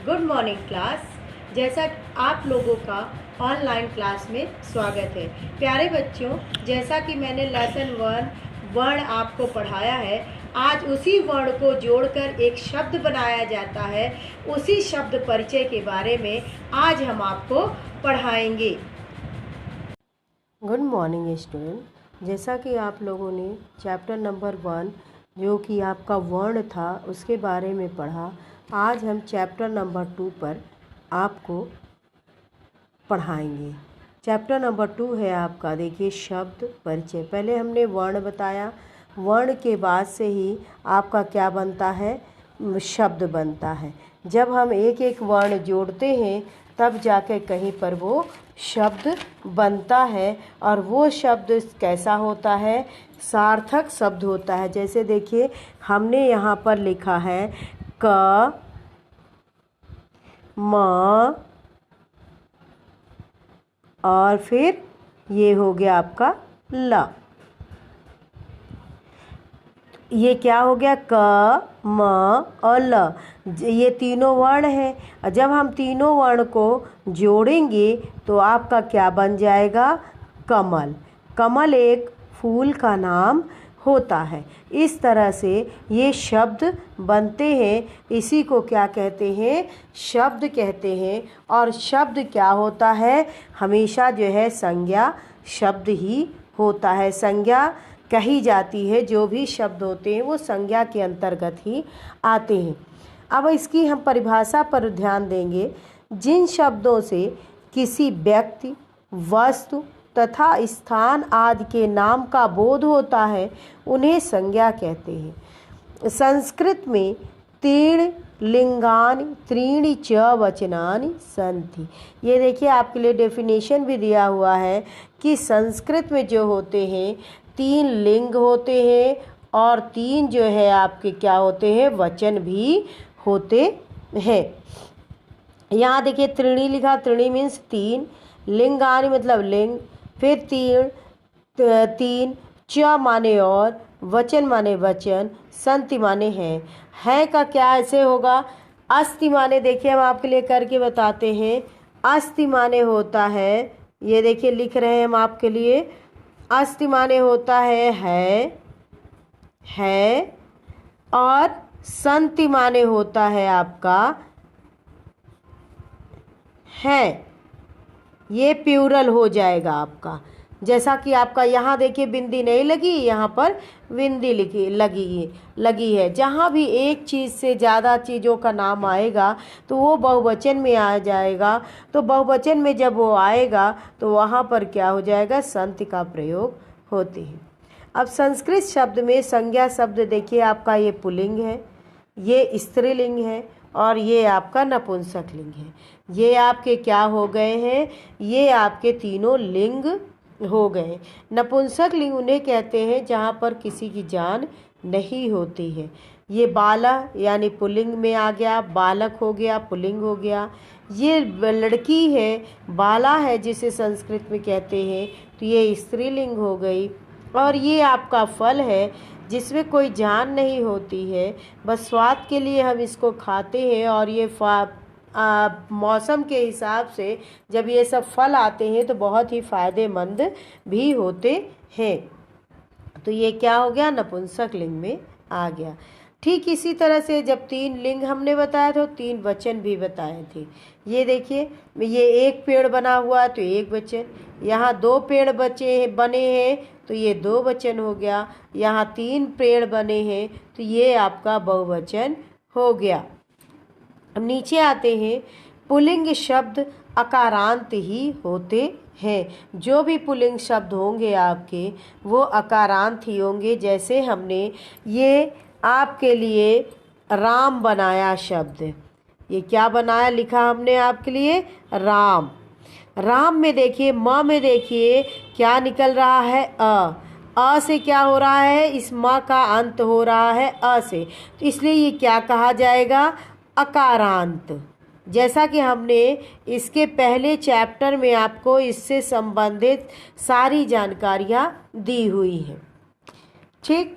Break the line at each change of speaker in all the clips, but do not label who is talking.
Good morning class. जैसा आप लोगों का ऑनलाइन क्लास में स्वागत है। प्यारे बच्चों, जैसा कि मैंने लेसन 1 वर्ण आपको पढ़ाया है, आज उसी वर्ण को जोड़कर एक शब्द बनाया जाता है। उसी शब्द परिचय के बारे में आज हम आपको पढ़ाएंगे।
Good morning student. जैसा कि आप लोगों ने चैप्टर नंबर 1 जो कि आपका वर्ण था उसके बारे में पढ़ा, आज हम चैप्टर नंबर 2 पर आपको पढ़ाएंगे। चैप्टर नंबर 2 है आपका, देखिए, शब्द परिचय। पहले हमने वर्ण बताया, वर्ण के बाद से ही आपका क्या बनता है, शब्द बनता है। जब हम एक एक वर्ण जोड़ते हैं तब जाके कहीं पर वो शब्द बनता है, और वो शब्द कैसा होता है, सार्थक शब्द होता है। जैसे देखिए, हमने यहाँ पर लिखा है क म, और फिर ये हो गया आपका ल। ये क्या हो गया, क म और ल, ये तीनों वर्ण हैं। जब हम तीनों वर्ण को जोड़ेंगे तो आपका क्या बन जाएगा, कमल। कमल एक फूल का नाम होता है। इस तरह से ये शब्द बनते हैं। इसी को क्या कहते हैं, शब्द कहते हैं। और शब्द क्या होता है, हमेशा जो है संज्ञा शब्द ही होता है। संज्ञा कही जाती है, जो भी शब्द होते हैं वो संज्ञा के अंतर्गत ही आते हैं। अब इसकी हम परिभाषा पर ध्यान देंगे। जिन शब्दों से किसी व्यक्ति, वस्तु तथा स्थान आदि के नाम का बोध होता है उन्हें संज्ञा कहते हैं। संस्कृत में तीर्ण लिंगानि त्रीणि च वचनानि सन्ति। ये देखिए, आपके लिए डेफिनेशन भी दिया हुआ है कि संस्कृत में जो होते हैं 3 लिंग होते हैं और 3 जो है आपके क्या होते हैं, वचन भी होते हैं। यहाँ देखिए त्रीणी लिखा, त्रीणी मीन्स 3, लिंगानि मतलब लिंग, फिर तीन, च माने और, वचन माने वचन, संति माने है का क्या ऐसे होगा, अस्ति माने, देखिए हम आपके लिए करके बताते हैं। अस्ति माने होता है, ये देखिए लिख रहे हैं हम आपके लिए, अस्ति माने होता है, और संति माने होता है आपका है। ये प्लूरल हो जाएगा आपका। जैसा कि आपका यहाँ देखिए बिंदी नहीं लगी, यहाँ पर बिंदी लगी है। जहाँ भी एक चीज़ से ज़्यादा चीज़ों का नाम आएगा तो वो बहुवचन में आ जाएगा। तो बहुवचन में जब वो आएगा तो वहाँ पर क्या हो जाएगा, संति का प्रयोग होते हैं। अब संस्कृत शब्द में संज्ञा शब्द देखिए, आपका ये पुल्लिंग है, ये स्त्रीलिंग है, और ये आपका नपुंसक लिंग है। ये आपके क्या हो गए हैं, ये आपके तीनों लिंग हो गए। नपुंसक लिंग उन्हें कहते हैं जहाँ पर किसी की जान नहीं होती है। ये बाला यानी पुल्लिंग में आ गया, बालक हो गया, पुल्लिंग हो गया। ये लड़की है, बाला है जिसे संस्कृत में कहते हैं, तो ये स्त्रीलिंग हो गई। और ये आपका फल है जिसमें कोई जान नहीं होती है, बस स्वाद के लिए हम इसको खाते हैं। और ये मौसम के हिसाब से जब ये सब फल आते हैं तो बहुत ही फ़ायदेमंद भी होते हैं। तो ये क्या हो गया, नपुंसक लिंग में आ गया। ठीक इसी तरह से जब 3 लिंग हमने बताया तो 3 वचन भी बताए थे। ये देखिए, ये एक पेड़ बना हुआ तो 1 वचन, यहाँ 2 पेड़ बने हैं तो ये 2 वचन हो गया, यहाँ 3 पेड़ बने हैं तो ये आपका बहुवचन हो गया। अब नीचे आते हैं। पुल्लिंग शब्द अकारांत ही होते हैं। जो भी पुल्लिंग शब्द होंगे आपके वो अकारांत ही होंगे। जैसे हमने ये आपके लिए राम बनाया शब्द, ये क्या बनाया, लिखा हमने आपके लिए राम। राम में देखिए, म में देखिए क्या निकल रहा है, अ से क्या हो रहा है, इस म का अंत हो रहा है अ से, तो इसलिए ये क्या कहा जाएगा, अकारांत। जैसा कि हमने इसके पहले चैप्टर में आपको इससे संबंधित सारी जानकारियाँ दी हुई हैं। ठीक,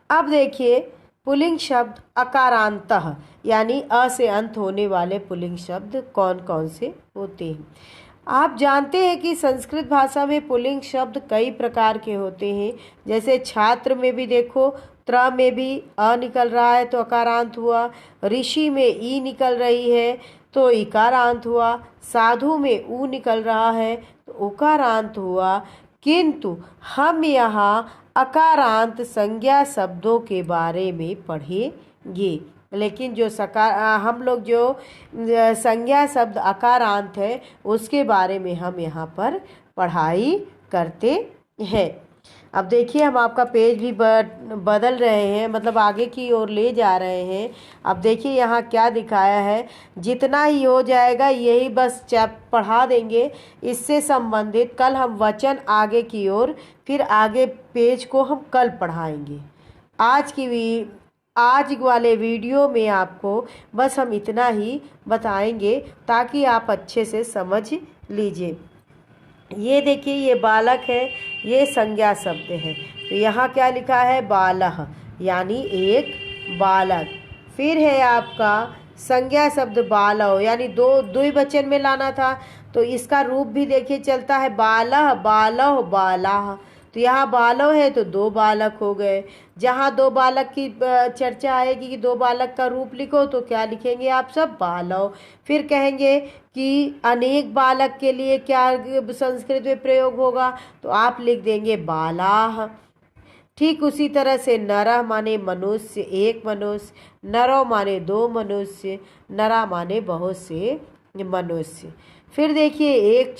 अब देखिए पुल्लिंग शब्द अकारांतः यानी अ से अंत होने वाले पुल्लिंग शब्द कौन कौन से होते हैं। आप जानते हैं कि संस्कृत भाषा में पुल्लिंग शब्द कई प्रकार के होते हैं। जैसे छात्र में भी देखो, त्र में भी अ निकल रहा है तो अकारांत हुआ, ऋषि में ई निकल रही है तो इकारांत हुआ, साधु में ऊ निकल रहा है तो उकारांत हुआ। किंतु हम यहाँ अकारांत संज्ञा शब्दों के बारे में पढ़ेंगे, लेकिन जो हम लोग जो संज्ञा शब्द अकारांत है उसके बारे में हम यहाँ पर पढ़ाई करते हैं। अब देखिए हम आपका पेज भी बदल रहे हैं, मतलब आगे की ओर ले जा रहे हैं। अब देखिए यहाँ क्या दिखाया है, जितना ही हो जाएगा यही बस पढ़ा देंगे। इससे संबंधित कल हम वचन आगे की ओर, फिर आगे पेज को हम कल पढ़ाएंगे। आज वाले वीडियो में आपको बस हम इतना ही बताएंगे ताकि आप अच्छे से समझ लीजिए। ये देखिए ये बालक है, ये संज्ञा शब्द है, तो यहाँ क्या लिखा है, बालः यानी एक बालक। फिर है आपका संज्ञा शब्द बालव यानी द्विवचन में लाना था, तो इसका रूप भी देखिए चलता है बालः, बालव, बालाः। तो यहाँ बालव है तो दो बालक हो गए। जहाँ दो बालक की चर्चा आएगी कि दो बालक का रूप लिखो तो क्या लिखेंगे आप सब, बालव। फिर कहेंगे कि अनेक बालक के लिए क्या संस्कृत में प्रयोग होगा, तो आप लिख देंगे बालाः। ठीक उसी तरह से नरः माने मनुष्य, एक मनुष्य, नरो माने दो मनुष्य, नरा माने बहुत से मनुष्य। फिर देखिए एक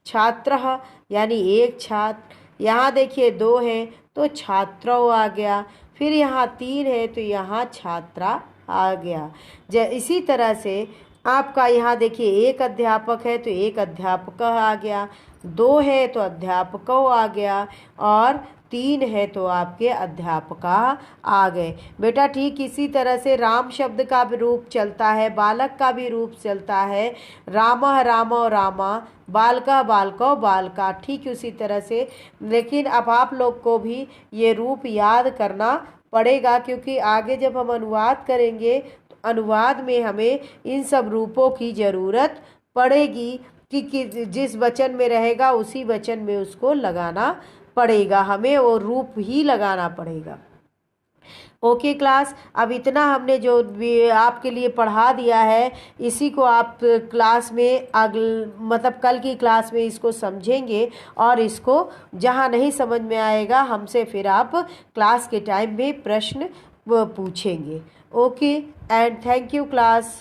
छात्रः यानी एक छात्र, यहाँ देखिए दो हैं तो छात्रौ आ गया। फिर यहाँ तीन है तो यहाँ छात्रा आ गया। इसी तरह से आपका यहाँ देखिए एक अध्यापक है तो एक अध्यापक आ गया, दो है तो अध्यापकों आ गया, और तीन है तो आपके अध्यापका आ गए। बेटा ठीक इसी तरह से राम शब्द का भी रूप चलता है, बालक का भी रूप चलता है, रामः रामौ रामा, बालका बालको बालका। ठीक उसी तरह से, लेकिन अब आप लोग को भी ये रूप याद करना पड़ेगा, क्योंकि आगे जब हम अनुवाद करेंगे तो अनुवाद में हमें इन सब रूपों की ज़रूरत पड़ेगी कि जिस वचन में रहेगा उसी वचन में उसको लगाना पड़ेगा, हमें वो रूप ही लगाना पड़ेगा। ओके क्लास, अब इतना हमने जो आपके लिए पढ़ा दिया है इसी को आप क्लास में मतलब कल की क्लास में इसको समझेंगे, और इसको जहाँ नहीं समझ में आएगा हमसे फिर आप क्लास के टाइम में प्रश्न पूछेंगे। Okay and thank you class.